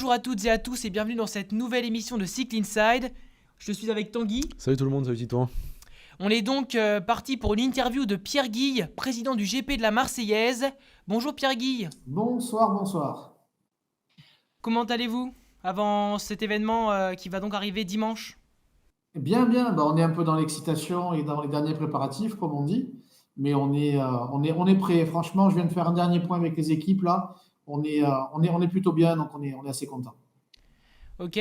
Bonjour à toutes et à tous et bienvenue dans cette nouvelle émission de Cycle Inside. Je suis avec Tanguy. Salut tout le monde, salut Titouan. On est donc parti pour une interview de Pierre Guille, président du GP de la Marseillaise. Bonjour Pierre Guille. Bonsoir, bonsoir. Comment allez-vous avant cet événement qui va donc arriver dimanche? Bien, bien. On est un peu dans l'excitation et dans les derniers préparatifs, comme on dit. Mais on est prêt. Franchement, je viens de faire un dernier point avec les équipes là. On est plutôt bien, donc on est assez content. Ok,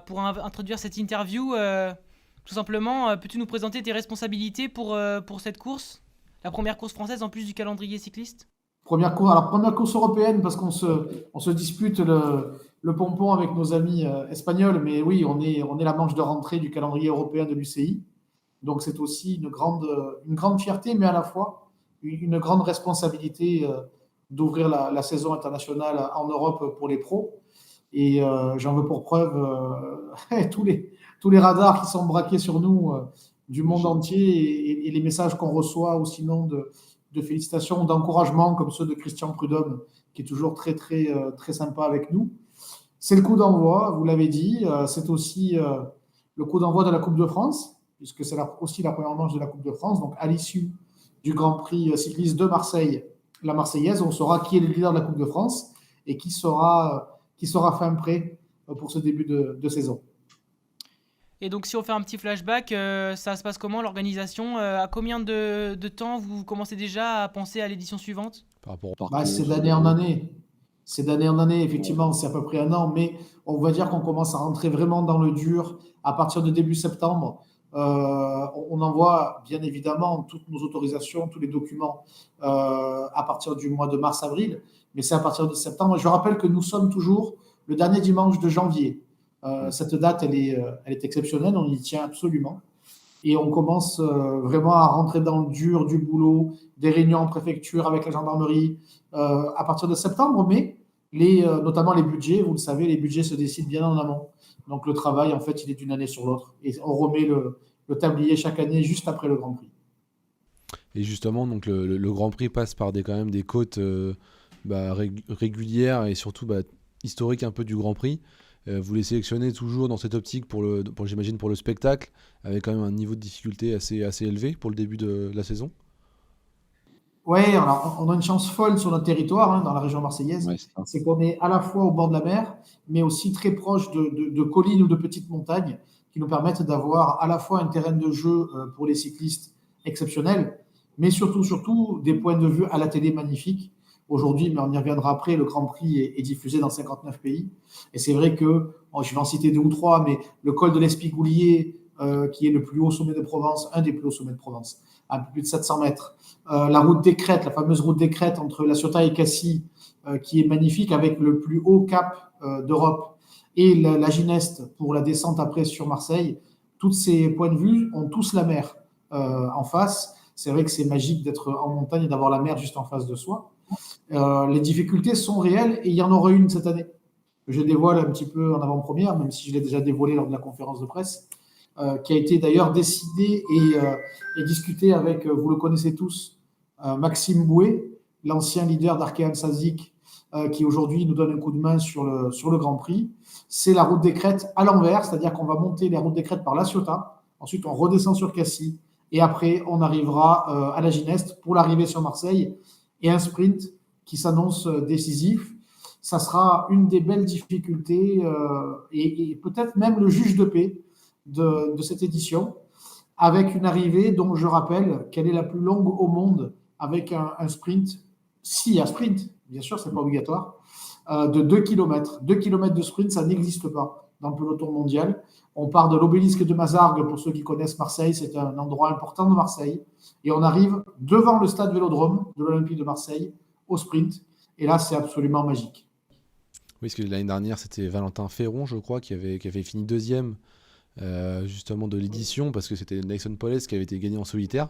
pour introduire cette interview, tout simplement, peux-tu nous présenter tes responsabilités pour cette course? La première course française en plus du calendrier cycliste? Première course européenne parce qu'on se dispute le pompon avec nos amis espagnols. Mais oui, on est la manche de rentrée du calendrier européen de l'UCI. Donc c'est aussi une grande fierté, mais à la fois une grande responsabilité d'ouvrir la saison internationale en Europe pour les pros. Et j'en veux pour preuve tous les radars qui sont braqués sur nous du monde entier et les messages qu'on reçoit, ou sinon de félicitations ou d'encouragement, comme ceux de Christian Prudhomme, qui est toujours très, très, très sympa avec nous. C'est le coup d'envoi, vous l'avez dit. C'est aussi le coup d'envoi de la Coupe de France, puisque c'est aussi la première manche de la Coupe de France. Donc, à l'issue du Grand Prix cycliste de Marseille, la Marseillaise, on saura qui est le leader de la Coupe de France et qui sera fin prêt pour ce début de saison. Et donc si on fait un petit flashback, ça se passe comment l'organisation? À combien de temps vous commencez déjà à penser à l'édition suivante? Par rapport au parcours. C'est d'année en année. C'est d'année en année, effectivement, c'est à peu près un an, mais on va dire qu'on commence à rentrer vraiment dans le dur à partir de début septembre. On envoie bien évidemment toutes nos autorisations, tous les documents à partir du mois de mars-avril, mais c'est à partir de septembre. Je rappelle que nous sommes toujours le dernier dimanche de janvier. Cette date, elle est exceptionnelle, on y tient absolument. Et on commence vraiment à rentrer dans le dur du boulot, des réunions en préfecture avec la gendarmerie à partir de septembre, mais notamment les budgets, vous le savez, les budgets se décident bien en amont. Donc le travail, en fait, il est d'une année sur l'autre. Et on remet le tablier chaque année juste après le Grand Prix. Et justement, donc le Grand Prix passe par quand même des côtes régulières et surtout historiques un peu du Grand Prix. Vous les sélectionnez toujours dans cette optique j'imagine pour le spectacle, avec quand même un niveau de difficulté assez élevé pour le début de la saison. Oui, on a une chance folle sur notre territoire, dans la région marseillaise. Ouais, c'est qu'on est à la fois au bord de la mer, mais aussi très proche de collines ou de petites montagnes qui nous permettent d'avoir à la fois un terrain de jeu pour les cyclistes exceptionnel, mais surtout des points de vue à la télé magnifiques. Aujourd'hui, mais on y reviendra après, le Grand Prix est diffusé dans 59 pays. Et c'est vrai que, je vais en citer 2 ou 3, mais le col de l'Espigoulier, qui est le plus haut sommet de Provence, un des plus hauts sommets de Provence, à un peu plus de 700 mètres. La route des Crêtes, la fameuse route des Crêtes entre La Ciotat et Cassis, qui est magnifique, avec le plus haut cap d'Europe. Et la Gineste pour la descente après sur Marseille. Tous ces points de vue ont tous la mer en face. C'est vrai que c'est magique d'être en montagne et d'avoir la mer juste en face de soi. Les difficultés sont réelles et il y en aura une cette année. Je dévoile un petit peu en avant-première, même si je l'ai déjà dévoilé lors de la conférence de presse, qui a été d'ailleurs décidée et discutée avec, vous le connaissez tous, Maxime Bouet, l'ancien leader d'Arkean Sazik, qui aujourd'hui nous donne un coup de main sur le Grand Prix. C'est la route des Crêtes à l'envers, c'est-à-dire qu'on va monter la route des Crêtes par La Ciotat, ensuite on redescend sur Cassis, et après on arrivera à la Gineste pour l'arrivée sur Marseille, et un sprint qui s'annonce décisif. Ça sera une des belles difficultés et peut-être même le juge de paix de cette édition, avec une arrivée dont je rappelle qu'elle est la plus longue au monde, avec un sprint, si un sprint, bien sûr, c'est pas obligatoire, de 2 km. 2 km de sprint, ça n'existe pas dans le peloton mondial. On part de l'obélisque de Mazargues, pour ceux qui connaissent Marseille, c'est un endroit important de Marseille, et on arrive devant le stade Vélodrome de l'Olympique de Marseille au sprint, et là c'est absolument magique. Oui, parce que l'année dernière c'était Valentin Ferron, je crois, qui avait fini deuxième justement de l'édition, parce que c'était Nason Powless qui avait été gagné en solitaire,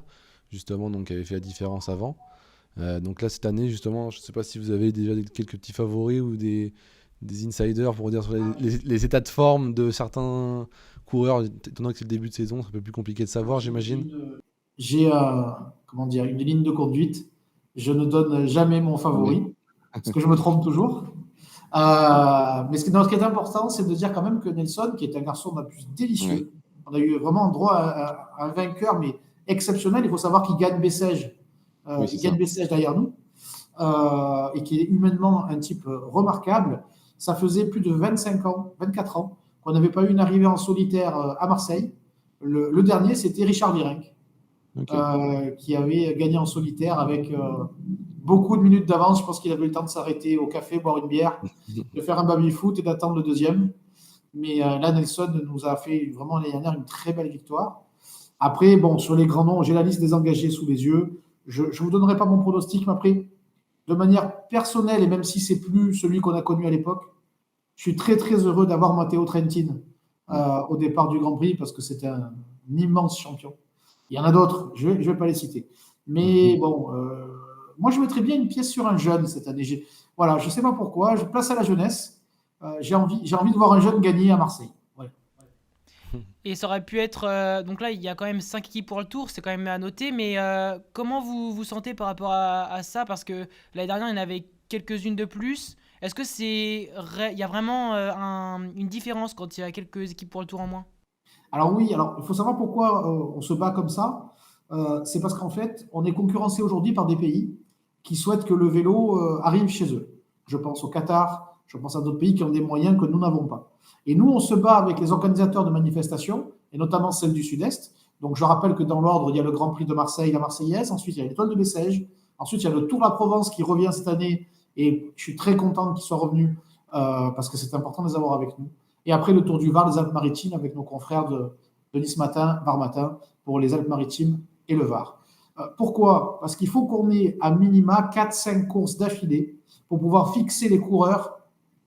justement, donc qui avait fait la différence avant. Donc là cette année justement, je ne sais pas si vous avez déjà quelques petits favoris ou des insiders pour dire sur les états de forme de certains coureurs, étant donné que c'est le début de saison, c'est un peu plus compliqué de savoir, j'imagine. J'ai une ligne de conduite. Je ne donne jamais mon favori, parce que je me trompe toujours. Mais ce qui est important, c'est de dire quand même que Nelson, qui est un garçon d'un plus Oui, délicieux, on a eu vraiment droit à un vainqueur, mais exceptionnel. Il faut savoir qu'il gagne Bessèges. oui, c'est Il gagne ça. Bessèges derrière nous et qui est humainement un type remarquable. Ça faisait plus de 25 ans, 24 ans, qu'on n'avait pas eu une arrivée en solitaire à Marseille. Le dernier, c'était Richard Virenque, Ok. qui avait gagné en solitaire avec beaucoup de minutes d'avance. Je pense qu'il avait eu le temps de s'arrêter au café, boire une bière, de faire un baby-foot et d'attendre le deuxième. Mais là, Nelson nous a fait vraiment l'année dernière une très belle victoire. Après, bon, sur les grands noms, j'ai la liste des engagés sous les yeux. Je ne vous donnerai pas mon pronostic, mais après, de manière personnelle, et même si c'est plus celui qu'on a connu à l'époque, je suis très très heureux d'avoir Matteo Trentin au départ du Grand Prix parce que c'était un immense champion. Il y en a d'autres, je ne vais pas les citer. Mais bon, moi je mettrais bien une pièce sur un jeune cette année. Voilà, je ne sais pas pourquoi, je place à la jeunesse. J'ai envie de voir un jeune gagner à Marseille. Ouais. Et ça aurait pu être. Donc là, il y a quand même 5 équipes pour le tour, c'est quand même à noter. Mais comment vous vous sentez par rapport à ça? Parce que l'année dernière, il y en avait quelques-unes de plus. Est-ce que il y a vraiment une différence quand il y a quelques équipes pour le tour en moins? Alors oui, alors il faut savoir pourquoi on se bat comme ça. C'est parce qu'en fait, on est concurrencé aujourd'hui par des pays qui souhaitent que le vélo arrive chez eux. Je pense au Qatar, je pense à d'autres pays qui ont des moyens que nous n'avons pas. Et nous, on se bat avec les organisateurs de manifestations, et notamment celles du Sud-Est. Donc je rappelle que dans l'ordre, il y a le Grand Prix de Marseille, la Marseillaise, ensuite il y a l'Étoile de Bessèges, ensuite il y a le Tour de la Provence qui revient cette année, et je suis très content qu'ils soient revenus parce que c'est important de les avoir avec nous. Et après, le Tour du Var, les Alpes-Maritimes, avec nos confrères de Nice Matin, Var Matin, pour les Alpes-Maritimes et le Var. Pourquoi? Parce qu'il faut qu'on ait à minima 4-5 courses d'affilée pour pouvoir fixer les coureurs,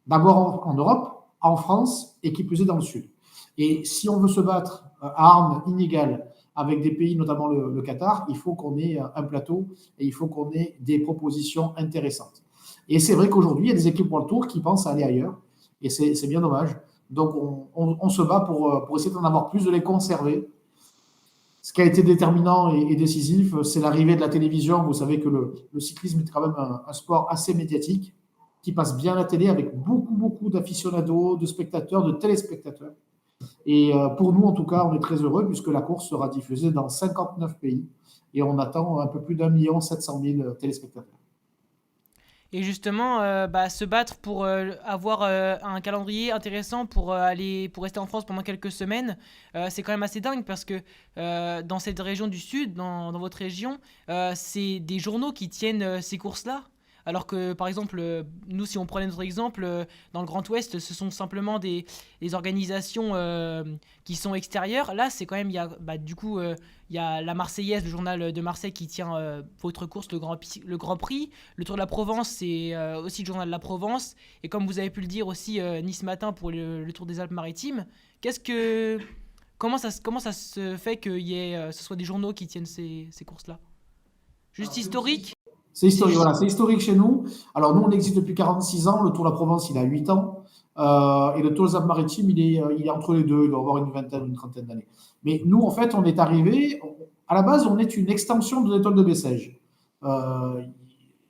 d'abord en Europe, en France, et qui plus est dans le Sud. Et si on veut se battre à armes inégales avec des pays, notamment le Qatar, il faut qu'on ait un plateau et il faut qu'on ait des propositions intéressantes. Et c'est vrai qu'aujourd'hui, il y a des équipes pour le Tour qui pensent à aller ailleurs, et c'est bien dommage. Donc, on se bat pour essayer d'en avoir plus, de les conserver. Ce qui a été déterminant et décisif, c'est l'arrivée de la télévision. Vous savez que le cyclisme est quand même un sport assez médiatique, qui passe bien à la télé avec beaucoup, beaucoup d'aficionados, de spectateurs, de téléspectateurs. Et pour nous, en tout cas, on est très heureux puisque la course sera diffusée dans 59 pays et on attend un peu plus d'1 700 000 téléspectateurs. Et justement, se battre pour avoir un calendrier intéressant pour rester en France pendant quelques semaines, c'est quand même assez dingue parce que dans cette région du Sud, dans votre région, c'est des journaux qui tiennent ces courses-là. Alors que, par exemple, nous, si on prenait notre exemple, dans le Grand Ouest, ce sont simplement des organisations qui sont extérieures. Là, c'est quand même, il y a la Marseillaise, le journal de Marseille qui tient votre course, le Grand Prix. Le Tour de la Provence, c'est aussi le journal de la Provence. Et comme vous avez pu le dire aussi, Nice Matin pour le Tour des Alpes-Maritimes. Comment ça se fait ce soit des journaux qui tiennent ces courses-là? Juste historique? C'est historique, voilà, c'est historique chez nous. Alors, nous, on existe depuis 46 ans. Le Tour de la Provence, il a 8 ans. Et le Tour des Alpes-Maritimes, il est entre les deux. Il doit avoir une vingtaine, une trentaine d'années. Mais nous, en fait, on est arrivé. À la base, on est une extension de l'Étoile de Bessèges. Euh,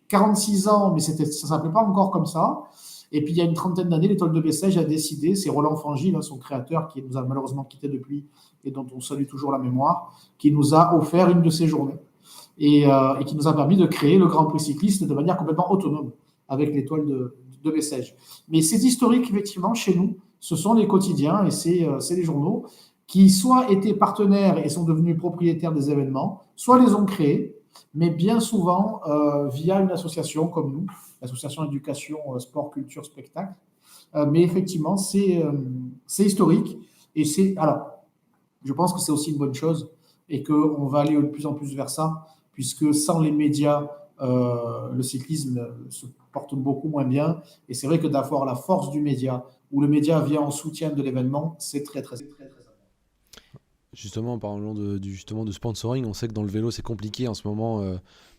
46 ans, mais ça ne s'appelait pas encore comme ça. Et puis, il y a une trentaine d'années, l'Étoile de Bessèges a décidé, c'est Roland Fangil, son créateur, qui nous a malheureusement quittés depuis et dont on salue toujours la mémoire, qui nous a offert une de ces journées. Et qui nous a permis de créer le Grand Prix cycliste de manière complètement autonome avec l'Étoile de Bessèges. Mais c'est historique, effectivement, chez nous, ce sont les quotidiens et c'est les journaux qui soit étaient partenaires et sont devenus propriétaires des événements, soit les ont créés, mais bien souvent via une association comme nous, l'association éducation, sport, culture, spectacle. Mais effectivement, c'est historique et alors, je pense que c'est aussi une bonne chose et qu'on va aller de plus en plus vers ça, puisque sans les médias, le cyclisme se porte beaucoup moins bien. Et c'est vrai que d'avoir la force du média, où le média vient en soutien de l'événement, c'est très, très, très, très important. Justement, en parlant justement de sponsoring, on sait que dans le vélo, c'est compliqué en ce moment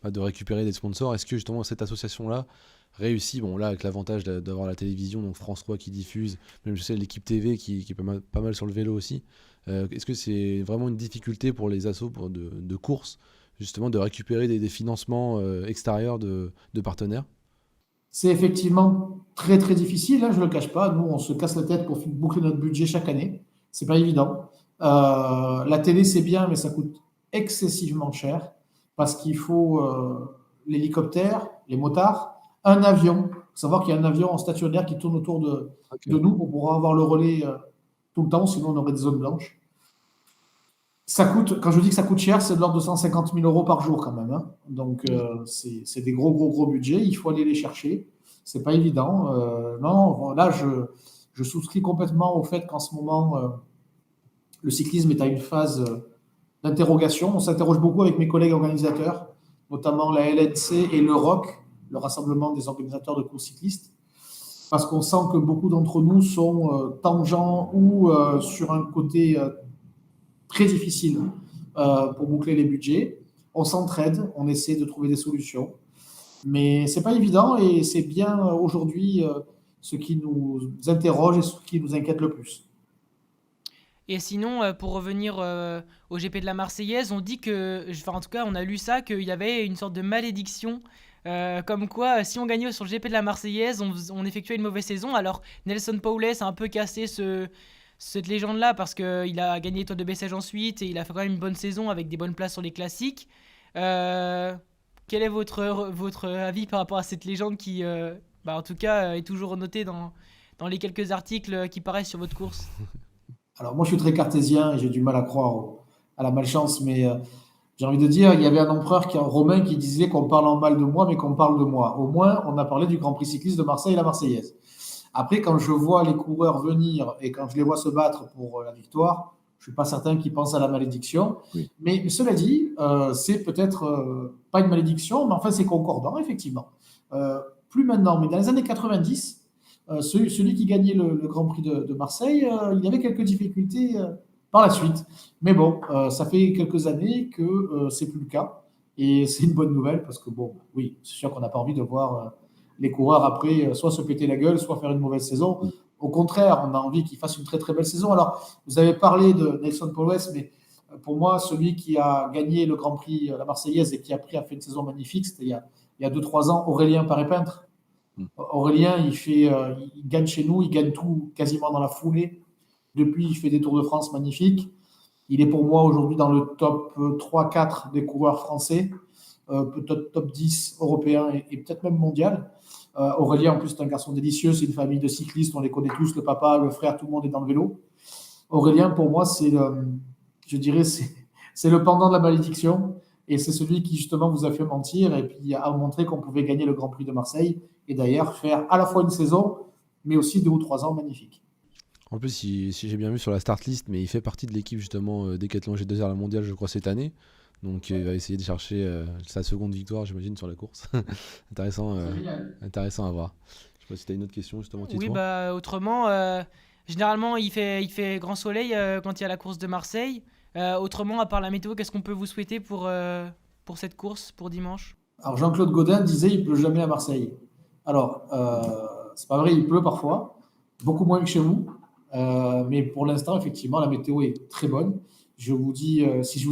de récupérer des sponsors. Est-ce que justement cette association-là réussit, bon là avec l'avantage d'avoir la télévision, donc France 3 qui diffuse, même je sais l'équipe TV qui est pas mal sur le vélo aussi, est-ce que c'est vraiment une difficulté pour les assos de course, justement de récupérer des financements extérieurs de partenaires? C'est effectivement très très difficile, hein, je ne le cache pas. Nous, on se casse la tête pour boucler notre budget chaque année. C'est pas évident. La télé, c'est bien, mais ça coûte excessivement cher parce qu'il faut l'hélicoptère, les motards, un avion. Il faut savoir qu'il y a un avion en stationnaire qui tourne autour de Ok. nous pour pouvoir avoir le relais tout le temps, sinon on aurait des zones blanches. Ça coûte, quand je dis que ça coûte cher, c'est de l'ordre de 150 000 euros par jour quand même, hein. Donc Ouais. c'est des gros, gros, gros budgets. Il faut aller les chercher. C'est pas évident. Non, bon, là, je souscris complètement au fait qu'en ce moment, le cyclisme est à une phase d'interrogation. On s'interroge beaucoup avec mes collègues organisateurs, notamment la LNC et le ROC, le Rassemblement des organisateurs de courses cyclistes, parce qu'on sent que beaucoup d'entre nous sont tangents ou sur un côté très difficile pour boucler les budgets. On s'entraide, on essaie de trouver des solutions, mais c'est pas évident et c'est bien aujourd'hui ce qui nous interroge et ce qui nous inquiète le plus. Et sinon, pour revenir au GP de la Marseillaise, on dit que, enfin en tout cas, on a lu ça, qu'il y avait une sorte de malédiction, comme quoi, si on gagnait sur le GP de la Marseillaise, on effectuait une mauvaise saison. Alors, Nelson Powless a un peu cassé cette légende-là parce qu'il a gagné l'étoile de Bessèges ensuite et il a fait quand même une bonne saison avec des bonnes places sur les classiques. Euh, Quel est votre avis par rapport à cette légende qui, bah, en tout cas, est toujours notée dans les quelques articles qui paraissent sur votre course? Alors moi je suis très cartésien et j'ai du mal à croire à la malchance, mais j'ai envie de dire, il y avait un empereur romain qui disait qu'on parle en mal de moi, mais qu'on parle de moi. Au moins, on a parlé du Grand Prix cycliste de Marseille et la Marseillaise. Après, quand je vois les coureurs venir et quand je les vois se battre pour la victoire, je suis pas certain qu'ils pensent à la malédiction. Oui. Mais cela dit, c'est peut-être pas une malédiction, mais enfin c'est concordant, effectivement. Euh, Plus maintenant, mais dans les années 90, celui qui gagnait le Grand Prix de Marseille, il y avait quelques difficultés par la suite. Mais bon, ça fait quelques années que c'est plus le cas. Et c'est une bonne nouvelle parce que, bon, oui, c'est sûr qu'on n'a pas envie de voir les coureurs après soit se péter la gueule, soit faire une mauvaise saison. Mm. Au contraire, on a envie qu'ils fassent une très très belle saison. Alors, vous avez parlé de Nelson Powless, mais pour moi, celui qui a gagné le Grand Prix la Marseillaise et qui après a fait une saison magnifique, c'était il y a 2-3 ans, Aurélien Paré-Peintre. Mm. Aurélien, il gagne chez nous, il gagne tout quasiment dans la foulée. Depuis, il fait des Tours de France magnifiques. Il est pour moi aujourd'hui dans le top 3-4 des coureurs français, peut-être top 10 européen et peut-être même mondial. Aurélien, en plus, c'est un garçon délicieux, c'est une famille de cyclistes, on les connaît tous, le papa, le frère, tout le monde est dans le vélo. Aurélien, pour moi, je dirais, c'est le pendant de la malédiction. Et c'est celui qui, justement, vous a fait mentir et puis a montré qu'on pouvait gagner le Grand Prix de Marseille et d'ailleurs faire à la fois une saison, mais aussi 2 ou 3 ans magnifiques. En plus, si j'ai bien vu sur la start list, mais il fait partie de l'équipe justement Decathlon G2R la mondiale, je crois, cette année. Donc il va essayer de chercher sa seconde victoire, j'imagine, sur la course. Intéressant, intéressant à voir. Je sais pas si tu as une autre question justement, Oui, Titouan. bah autrement, généralement il fait grand soleil quand il y a la course de Marseille. Autrement, à part la météo, qu'est-ce qu'on peut vous souhaiter pour cette course, pour dimanche? Alors Jean-Claude Godin disait il pleut jamais à Marseille. Alors, c'est pas vrai, il pleut parfois, beaucoup moins que chez vous. Mais pour l'instant, effectivement, la météo est très bonne. Si je vous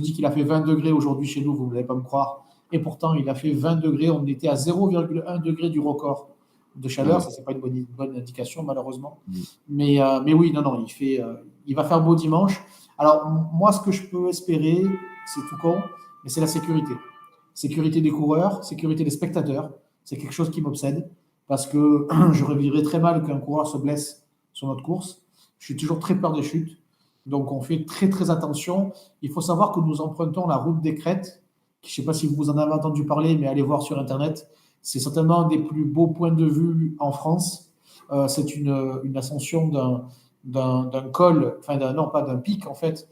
dis qu'il a fait 20 degrés aujourd'hui chez nous, vous n'allez pas me croire. Et pourtant, il a fait 20 degrés. On était à 0,1 degré du record de Ah chaleur. oui. Ça, c'est pas une bonne indication, malheureusement. Mm. Mais oui, non, non, il va faire beau dimanche. Alors, moi, ce que je peux espérer, c'est tout con, mais c'est la sécurité. Sécurité des coureurs, sécurité des spectateurs. C'est quelque chose qui m'obsède parce que je revivrais très mal qu'un coureur se blesse sur notre course. Je suis toujours très peur des chutes. Donc, on fait très, très attention. Il faut savoir que nous empruntons la route des Crêtes. Je ne sais pas si vous en avez entendu parler, mais allez voir sur Internet. C'est certainement un des plus beaux points de vue en France. C'est une ascension d'un col, enfin, non, pas d'un pic, en fait,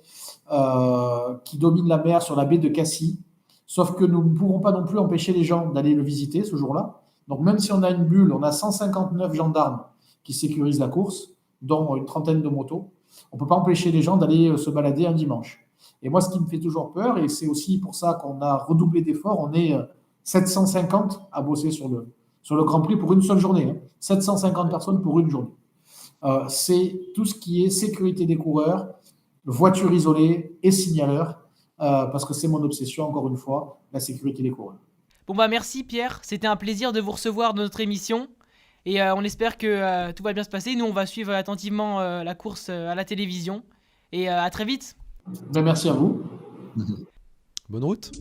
qui domine la mer sur la baie de Cassis. Sauf que nous ne pourrons pas non plus empêcher les gens d'aller le visiter ce jour-là. Donc, même si on a une bulle, on a 159 gendarmes qui sécurisent la course, dont une trentaine de motos. On ne peut pas empêcher les gens d'aller se balader un dimanche. Et moi, ce qui me fait toujours peur, et c'est aussi pour ça qu'on a redoublé d'efforts, on est 750 à bosser sur le Grand Prix pour une seule journée. 750 personnes pour une journée. C'est tout ce qui est sécurité des coureurs, voitures isolées et signaleurs, parce que c'est mon obsession, encore une fois, la sécurité des coureurs. Bon bah merci Pierre, c'était un plaisir de vous recevoir dans notre émission. Et on espère que tout va bien se passer. Nous, on va suivre attentivement la course à la télévision. Et à très vite. Ben, merci à vous. Bonne route.